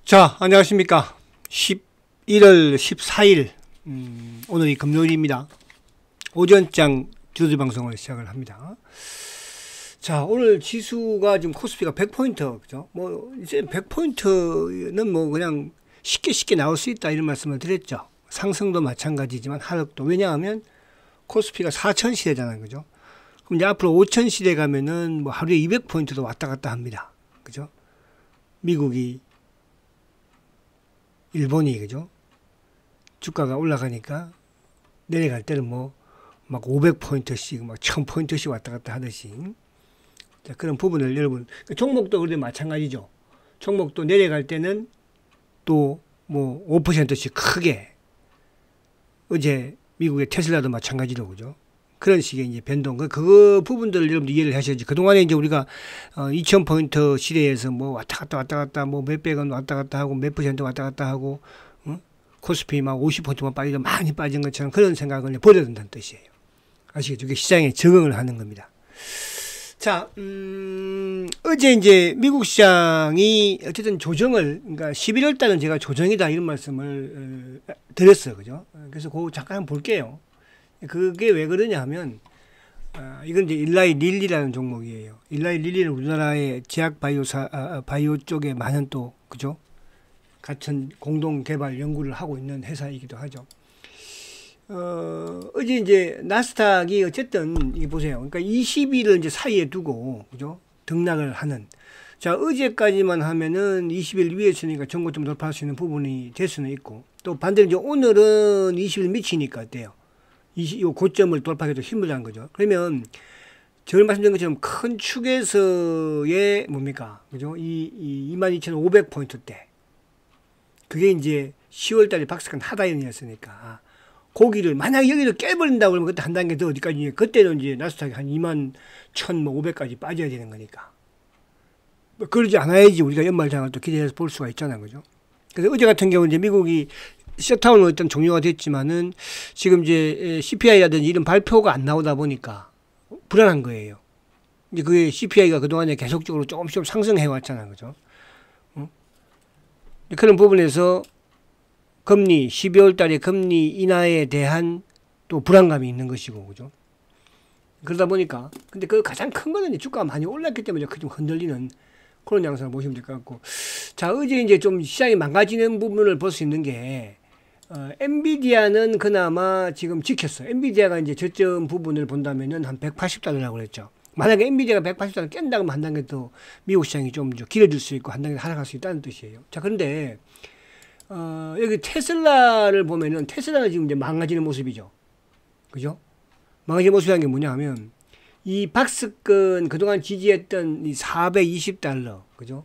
자, 안녕하십니까. 11월 14일, 오늘이 금요일입니다. 오전장 주도 방송을 시작을 합니다. 자, 오늘 지수가 지금 코스피가 100포인트, 그죠? 이제 100포인트는 그냥 쉽게 나올 수 있다, 이런 말씀을 드렸죠. 상승도 마찬가지지만 하락도. 왜냐하면 코스피가 4000시대잖아요, 그죠? 그럼 이제 앞으로 5000시대 가면은 하루에 200포인트도 왔다 갔다 합니다. 그죠? 미국이, 일본이, 그죠? 주가가 올라가니까 내려갈 때는 막 500포인트씩, 막 1000포인트씩 왔다 갔다 하듯이. 자, 그런 부분을 여러분, 종목도 그런데 마찬가지죠. 종목도 내려갈 때는 또 5%씩 크게, 어제 미국의 테슬라도 마찬가지로, 그죠? 그런 식의 이제 변동, 그 부분들을 여러분들 이해를 하셔야지. 그동안에 이제 우리가 2000포인트 시대에서 왔다 갔다 몇백 원 왔다 갔다 하고 몇 퍼센트 왔다 갔다 하고, 코스피 막 50포인트만 빠지도 많이 빠진 것처럼 그런 생각을 버려야 된다는 뜻이에요. 아시겠죠? 이게 시장에 적응을 하는 겁니다. 자, 어제 이제 미국 시장이 어쨌든 조정을, 그러니까 11월 달은 제가 조정이다 이런 말씀을 드렸어요. 그죠? 그래서 그거 잠깐 한번 볼게요. 그게 왜 그러냐 하면, 이건 이제 일라이 릴리라는 종목이에요. 일라이 릴리는 우리나라의 제약 바이오 쪽에 많은 또, 그죠? 같은 공동 개발 연구를 하고 있는 회사이기도 하죠. 어제 이제 나스닥이 어쨌든, 이게 보세요. 그러니까 20일을 이제 사이에 두고, 그죠? 등락을 하는. 자, 어제까지만 하면은 20일 위에 있으니까 전고점 돌파할 수 있는 부분이 될 수는 있고, 또 반대로 이제 오늘은 20일 밑이니까 어때요? 이 고점을 돌파하기도 힘들다는 거죠. 그러면 제가 말씀드린 것처럼 큰 축에서의 뭡니까? 그죠? 이 22,500포인트대. 그게 이제 10월 달에 박스권 하단이었으니까. 고기를 만약에 여기를 깨버린다고 그러면 그때 한 단계 더 어디까지, 그때는 이제 나스닥이 한 21,500까지 빠져야 되는 거니까. 그러지 않아야지 우리가 연말장을 또 기대해서 볼 수가 있잖아요. 그죠? 그래서 어제 같은 경우는 이제 미국이 셧다운은 일단 종료가 됐지만은 지금 이제 CPI라든지 이런 발표가 안 나오다 보니까 불안한 거예요. 이제 그게 CPI가 그동안에 계속적으로 조금씩 상승해 왔잖아요. 그죠? 그런 부분에서 금리, 12월 달에 금리 인하에 대한 또 불안감이 있는 것이고, 그죠? 그러다 보니까, 근데 그 가장 큰 거는 주가가 많이 올랐기 때문에 좀 흔들리는 그런 양상을 보시면 될 것 같고. 자, 어제 이제 좀 시장이 망가지는 부분을 볼 수 있는 게, 엔비디아는 그나마 지금 지켰어요. 엔비디아가 이제 저점 부분을 본다면은 한 180달러라고 그랬죠. 만약에 엔비디아가 180달러 깬다고 하면 한 단계 더 미국 시장이 좀 길어질 수 있고 한 단계 하락할 수 있다는 뜻이에요. 자, 그런데, 여기 테슬라를 보면은 테슬라가 지금 이제 망가지는 모습이죠. 그죠? 망가지는 모습이라는 게 뭐냐 하면 이 박스권 그동안 지지했던 이 420달러, 그죠?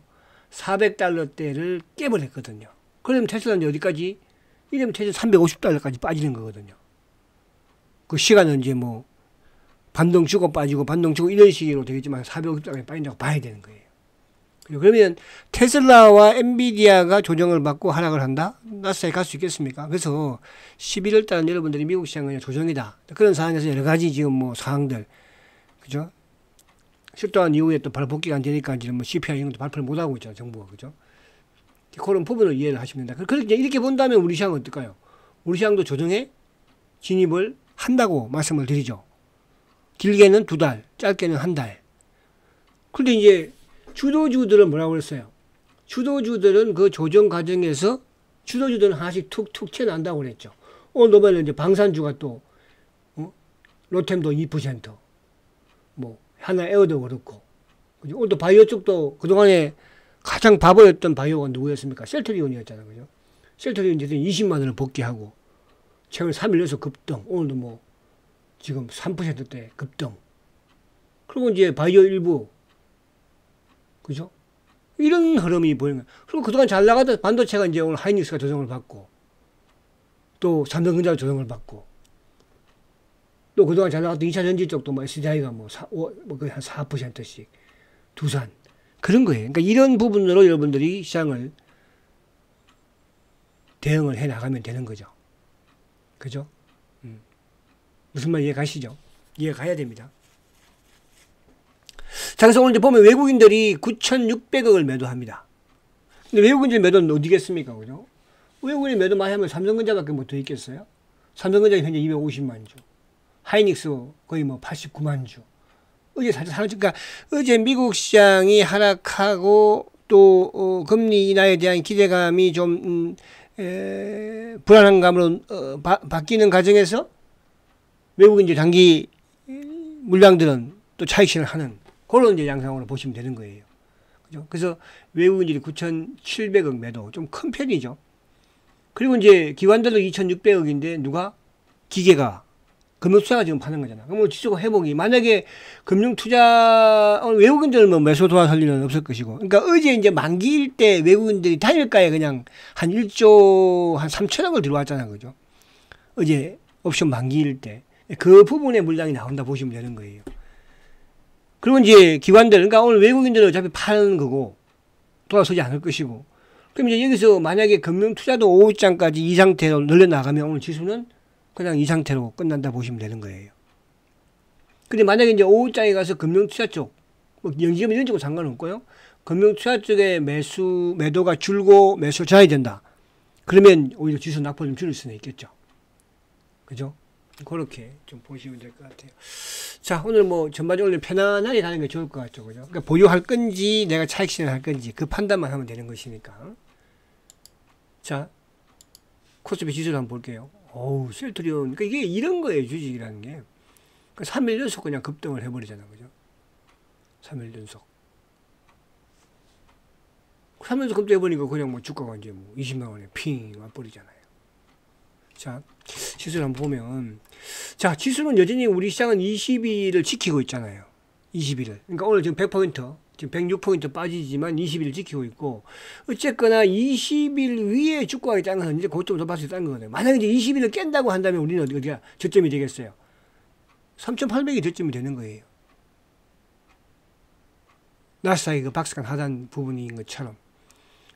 400달러대를 깨버렸거든요. 그러면 테슬라는 어디까지? 이러면 테슬라 350달러까지 빠지는 거거든요. 그 시간은 이제 반동 주고 빠지고 반동 주고 이런 식으로 되겠지만 450달러까지 빠진다고 봐야 되는 거예요. 그러면 테슬라와 엔비디아가 조정을 받고 하락을 한다? 나스닥에 갈 수 있겠습니까? 그래서 11월 달은 여러분들이 미국 시장은 조정이다. 그런 상황에서 여러 가지 지금 상황들, 그죠? 셧다운 이후에 또 바로 복귀가 안 되니까 지금 CPI 이런 것도 발표를 못 하고 있잖아요, 정부가. 그죠? 그런 부분을 이해를 하시면 된다. 그렇게 이렇게 본다면 우리 시장은 어떨까요? 우리 시장도 조정에 진입을 한다고 말씀을 드리죠. 길게는 2달, 짧게는 1달. 그런데 이제 주도주들은 뭐라고 그랬어요? 주도주들은 그 조정 과정에서 주도주들은 하나씩 툭툭 튀어나온다고 그랬죠. 오늘 보면 이제 방산주가 또, 로템도 2%, 하나 에어도 그렇고. 오늘 또 바이오 쪽도 그동안에 가장 바보였던 바이오가 누구였습니까? 셀트리온이었잖아요. 그죠? 셀트리온 이제 20만원을 복귀하고, 최근 3일 연속 급등, 오늘도 지금 3%대 급등. 그리고 이제 바이오 일부, 그죠? 이런 흐름이 보이는 거예요. 그리고 그동안 잘 나가던 반도체가 이제 오늘 하이닉스가 조정을 받고, 또 삼성전자가 조정을 받고, 또 그동안 잘 나갔던 2차 전지 쪽도 SDI가 거의 한 4%씩, 두산. 그런 거예요. 그러니까 이런 부분으로 여러분들이 시장을 대응을 해 나가면 되는 거죠. 그죠? 무슨 말 이해 가시죠? 이해 가야 됩니다. 자, 그래서 오늘 이제 보면 외국인들이 9,600억을 매도합니다. 근데 외국인들 매도는 어디겠습니까? 그죠? 외국인이 매도 많이 하면 삼성전자밖에 못 더 있겠어요? 삼성전자가 현재 250만 주. 하이닉스 거의 뭐 89만 주. 어제 살짝 상승, 그러니까 어제 미국 시장이 하락하고 또 금리 인하에 대한 기대감이 좀 불안한 감으로 바뀌는 과정에서 외국인들 단기 물량들은 또 차익 실현을 하는 그런 이제 양상으로 보시면 되는 거예요. 그죠? 그래서 외국인들이 9,700억 매도 좀 큰 편이죠. 그리고 이제 기관들도 2,600억인데 누가 기계가 금융투자가 지금 파는 거잖아. 그럼 지수가 회복이 만약에 금융투자 외국인들은 뭐 매수 도와줄 일은 없을 것이고. 그러니까 어제 이제 만기일 때 외국인들이 단일가에 그냥 한 1조 한 3천억을 들어왔잖아, 그죠? 어제 옵션 만기일 때 그 부분의 물량이 나온다 보시면 되는 거예요. 그리고 이제 기관들, 그러니까 오늘 외국인들은 어차피 파는 거고 돌아서지 않을 것이고. 그럼 이제 여기서 만약에 금융투자도 오후장까지 이 상태로 늘려나가면 오늘 지수는 그냥 이 상태로 끝난다 보시면 되는 거예요. 근데 만약에 이제 오후장에 가서 금융투자 쪽, 뭐 영지금 이런 쪽은 상관없고요. 금융투자 쪽에 매도가 줄고 매수 전환이 된다. 그러면 오히려 지수 낙폭 좀 줄일 수는 있겠죠. 그죠? 그렇게 좀 보시면 될 것 같아요. 자, 오늘 뭐 전반적으로 편안하게 가는 게 좋을 것 같죠. 그죠? 그러니까 보유할 건지 내가 차익 실현할 건지 그 판단만 하면 되는 것이니까. 자, 코스피 지수를 한번 볼게요. 어우, 셀트리온. 그러니까 이게 이런 거예요, 주식이라는 게. 그러니까 3일 연속 그냥 급등을 해버리잖아. 그죠? 3일 연속. 3일 연속 급등해버리니까 그냥 뭐 주가가 이제 뭐 20만원에 핑 와버리잖아요. 자, 지수를 한번 보면. 자, 지수는 여전히 우리 시장은 20일을 지키고 있잖아요. 20일을. 그러니까 오늘 지금 100%, 지금 106포인트 빠지지만 20일을 지키고 있고, 어쨌거나 20일 위에 주가가 있다는 것은 이제 고점을 더 봤을 수 있다는 거거든요. 만약에 이제 20일을 깬다고 한다면 우리는 어디가 저점이 되겠어요? 3,800이 저점이 되는 거예요. 나스닥의 그 박스간 하단 부분인 것처럼.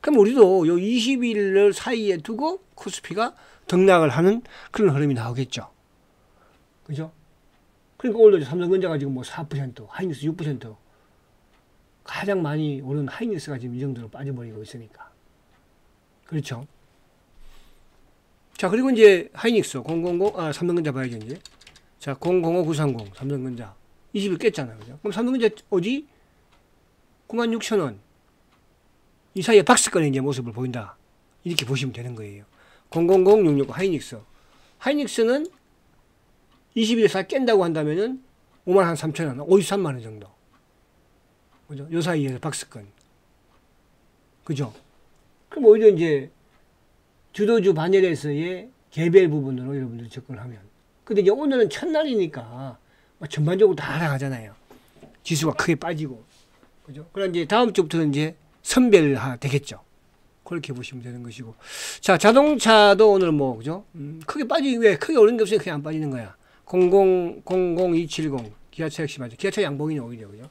그럼 우리도 요 20일을 사이에 두고 코스피가 등락을 하는 그런 흐름이 나오겠죠. 그죠? 그러니까 오늘도 삼성전자가 지금 뭐 4%, 하이닉스 6%, 가장 많이 오른 하이닉스가 지금 이 정도로 빠져버리고 있으니까. 그렇죠? 자, 그리고 이제 하이닉스 삼성전자 봐야죠, 이제. 자, 005930 삼성전자 20일 깼잖아요. 그죠? 그럼 삼성전자 어디? 96,000원. 이 사이에 박스권의 이제 모습을 보인다. 이렇게 보시면 되는 거예요. 000669 하이닉스. 하이닉스는 20일에 사 깬다고 한다면은 53,000원, 53만원 정도. 그죠? 요 사이에서 박스권. 그죠? 그럼 오히려 이제 주도주 반열에서의 개별 부분으로 여러분들이 접근하면. 근데 이제 오늘은 첫날이니까 전반적으로 다 하락하잖아요. 지수가 크게 빠지고. 그죠? 그럼 이제 다음 주부터는 이제 선별화 되겠죠. 그렇게 보시면 되는 것이고. 자, 자동차도 오늘 뭐, 그죠? 크게 왜 크게 오른 게 없으니까 그냥 안 빠지는 거야. 00270 기아차 역시 맞죠. 기아차 양봉이네, 오히려. 그죠?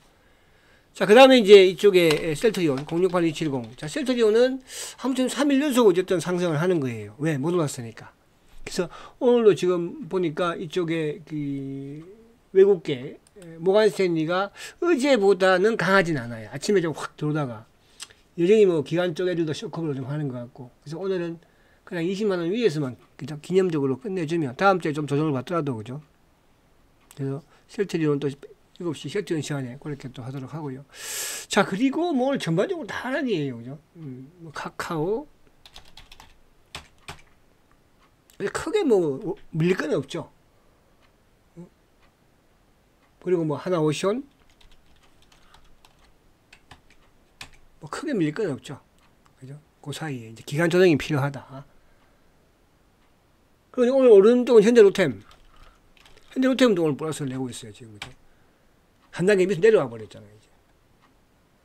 자, 그 다음에 이제 이쪽에 셀트리온 068270. 자, 셀트리온은 아무튼 3일 연속 어쨌든 상승을 하는 거예요. 왜? 못 올랐으니까. 그래서 오늘도 지금 보니까 이쪽에 그 외국계 모간 스탠리가 어제보다는 강하진 않아요. 아침에 좀 확 들어오다가 여전히 뭐 기관 쪽 애들도 쇼커버를 좀 하는 것 같고. 그래서 오늘은 그냥 20만원 위에서만 그냥 기념적으로 끝내주면 다음 주에 좀 조정을 받더라도, 그죠? 그래서 셀트리온 또 7시 셀트리온 시간에 그렇게 또 하도록 하고요. 자, 그리고 뭐 오늘 전반적으로 다 하락이에요. 그죠? 뭐 카카오. 크게 뭐 밀릴 건 없죠. 그리고 뭐 하나오션. 뭐 크게 밀릴 건 없죠. 그죠? 그 사이에 이제 기간 조정이 필요하다. 그리고 오늘 오른 쪽은 현대로템. 현대로템도 오늘 플러스를 내고 있어요, 지금. 그죠? 한 단계 밑으로 내려와 버렸잖아요, 이제.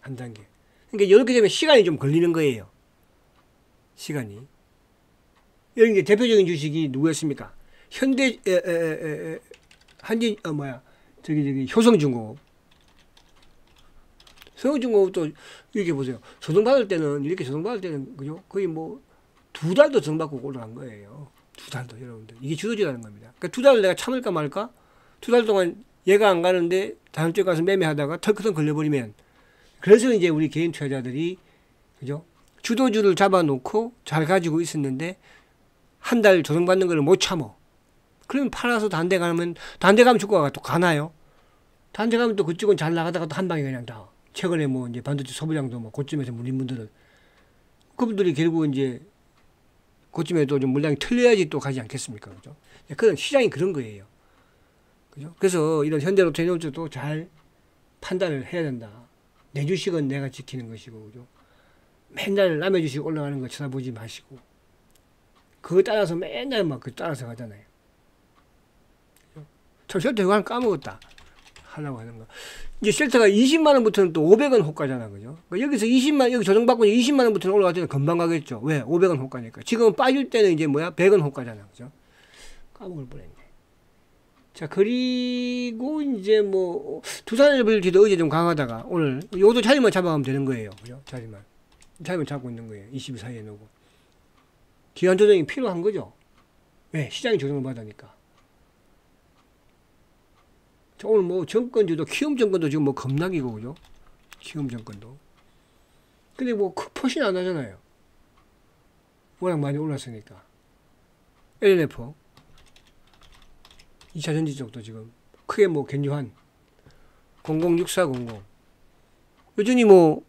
한 단계. 그러니까 이렇게 되면 시간이 좀 걸리는 거예요. 시간이. 여기 이제 대표적인 주식이 누구였습니까? 현대, 효성중공업. 효성중공업도 이렇게 보세요. 조정받을 때는, 이렇게 조정받을 때는, 그죠? 거의 뭐, 2달도 조정받고 올라간 거예요. 2달도, 여러분들. 이게 주도지라는 겁니다. 그러니까 2달을 내가 참을까 말까? 2달 동안 얘가 안 가는데 다음 주에 가서 매매하다가 털크덩 걸려버리면. 그래서 이제 우리 개인 투자자들이, 그죠? 주도주를 잡아놓고 잘 가지고 있었는데 한 달 조정받는 걸 못 참어. 그러면 팔아서 단대 가면 주가가 또 가나요? 단대 가면 또 그쪽은 잘 나가다가 또 한 방에 그냥 다. 최근에 뭐 이제 반도체 소부장도 뭐 고점에서 물린 분들은 그분들이 결국 이제 고점에도 좀 물량이 틀려야지 또 가지 않겠습니까? 그죠? 그런 시장이 그런 거예요. 그죠? 그래서 이런 현대로템 이런 쪽도 잘 판단을 해야 된다. 내 주식은 내가 지키는 것이고, 그죠? 맨날 남의 주식 올라가는 거 쳐다보지 마시고, 그거 따라서 맨날 막 그 따라서 가잖아요. 저 쉘터 이거 하나 까먹었다. 하려고 하는 거. 이제 쉘터가 20만원부터는 또 500원 호가잖아. 그죠? 그러니까 여기서 20만, 여기 조정받고 20만원부터는 올라갈 때는 금방 가겠죠. 왜? 500원 호가니까. 지금은 빠질 때는 이제 뭐야? 100원 호가잖아. 그죠? 까먹을 뻔했네. 자, 그리고 이제 뭐, 두산일보도 어제 좀 강하다가 오늘, 요도 자리만 잡아가면 되는 거예요. 그죠? 자리만 잡고 있는 거예요. 20일 사이에 놓고. 기간 조정이 필요한 거죠. 왜? 시장이 조정을 받으니까. 자, 오늘 뭐 정권주도 키움 정권도 지금 뭐 겁나기고, 그죠? 키움 정권도. 근데 뭐 퍼신 안 하잖아요. 워낙 많이 올랐으니까. LNF 2차 전지 쪽도 지금 크게 뭐 견주한 006400 여전히 뭐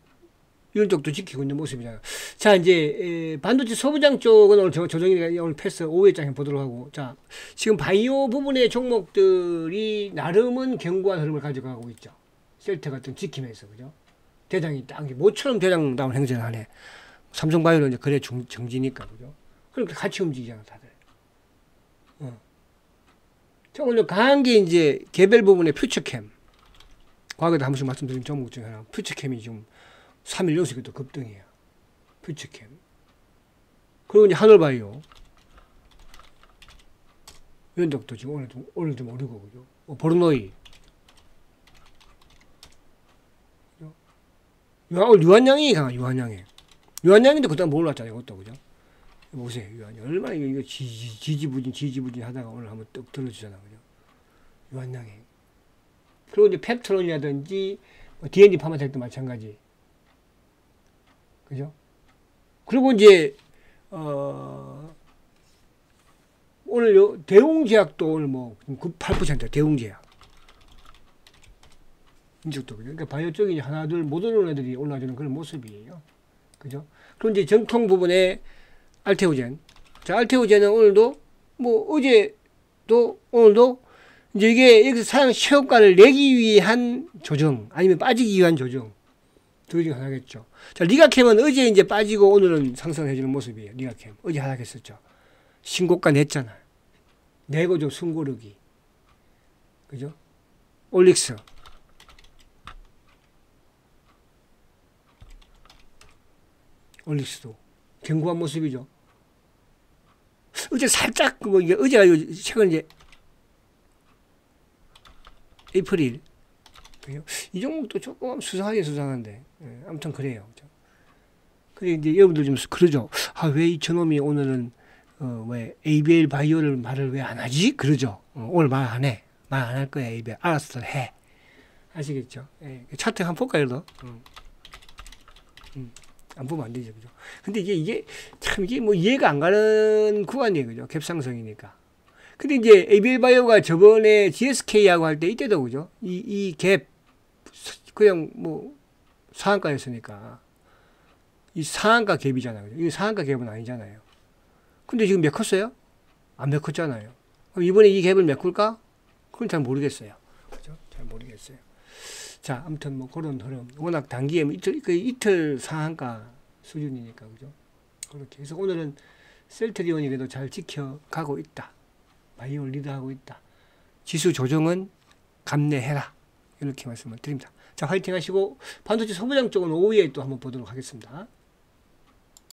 이런 쪽도 지키고 있는 모습이잖아요. 자, 이제 반도체 소부장 쪽은 오늘 조정이니까 오늘 패스 5회장에 보도록 하고, 자, 지금 바이오 부분의 종목들이 나름은 견고한 흐름을 가져가고 있죠. 셀트 같은 지키면서, 그죠? 대장이 딱 모처럼 대장다운 행세를 하네. 삼성바이오는 이제 거래 정지니까, 그죠? 그렇게 같이 움직이잖아, 다들. 자, 오늘 강한 게 이제 개별 부분의 퓨처캠. 과거에도 한 번씩 말씀드린 종목 중에 하나, 퓨처캠이 지금 3일 연속에 또 급등이에요. 퓨처캠. 그리고 이제 하늘바이오. 이런 쪽도 지금 오늘 좀 오르고, 그죠? 보르노이. 유한양이 강한, 유한양인데 그다음 못 올랐잖아요, 이것도, 그죠? 보세요, 유한양. 얼마나 이거 지지부진 하다가 오늘 한번 뚝 들어주잖아, 그죠? 유한양이. 그리고 이제 펩트론이라든지, D&D 파마텍도 마찬가지. 그죠? 그리고 이제, 오늘 대웅제약도 오늘 뭐, 8% 대웅제약. 이쪽도, 그죠? 그러니까 바이오 쪽이 하나, 둘, 못 오르는 애들이 올라주는 그런 모습이에요. 그죠? 그리고 이제 정통 부분에 알테오젠. 자, 알테오젠은 오늘도, 뭐, 어제도, 오늘도, 이제 이게 여기서 사용 시효가를 내기 위한 조정, 아니면 빠지기 위한 조정. 두 중에 하나겠죠. 자, 리가캠은 어제 이제 빠지고 오늘은 상승해주는 모습이에요. 리가캠. 어제 하락했었죠. 신고가 냈잖아요. 내고 좀 숨고르기. 그죠? 올릭스. 올릭스도 견고한 모습이죠. 어제 살짝, 이게 어제가 최근 이제 에이프릴. 이 종목도 조금 수상한데, 아무튼 그래요. 그래, 이제 여러분들 좀 그러죠. 아, 왜 이 저놈이 오늘은, 왜 ABL 바이오를 말을 왜 안 하지? 그러죠. 오늘 말 안 해. 말 안 할 거야, ABL. 알았어, 해. 아시겠죠? 차트 한번 볼까요, 안 보면 안 되죠, 그죠? 근데 이게 뭐 이해가 안 가는 구간이에요, 그죠? 갭상승이니까. 근데 이제 ABL 바이오가 저번에 GSK하고 할 때 이때도, 그죠? 이 갭, 그냥 뭐, 상한가였으니까. 이 상한가 갭이잖아요, 그죠? 이 상한가 갭은 아니잖아요. 근데 지금 메꿨어요? 안 메꿨잖아요. 그럼 이번에 이 갭을 메꿀까? 그건 잘 모르겠어요. 그죠? 잘 모르겠어요. 자, 아무튼 뭐 그런 흐름. 워낙 단기에 이틀 상한가 수준이니까, 그죠? 그렇게 해서 오늘은 셀트리온이 그래도 잘 지켜가고 있다. 바이오 리드하고 있다. 지수 조정은 감내해라. 이렇게 말씀을 드립니다. 자, 화이팅 하시고 반도체 소부장 쪽은 오후에 또 한번 보도록 하겠습니다.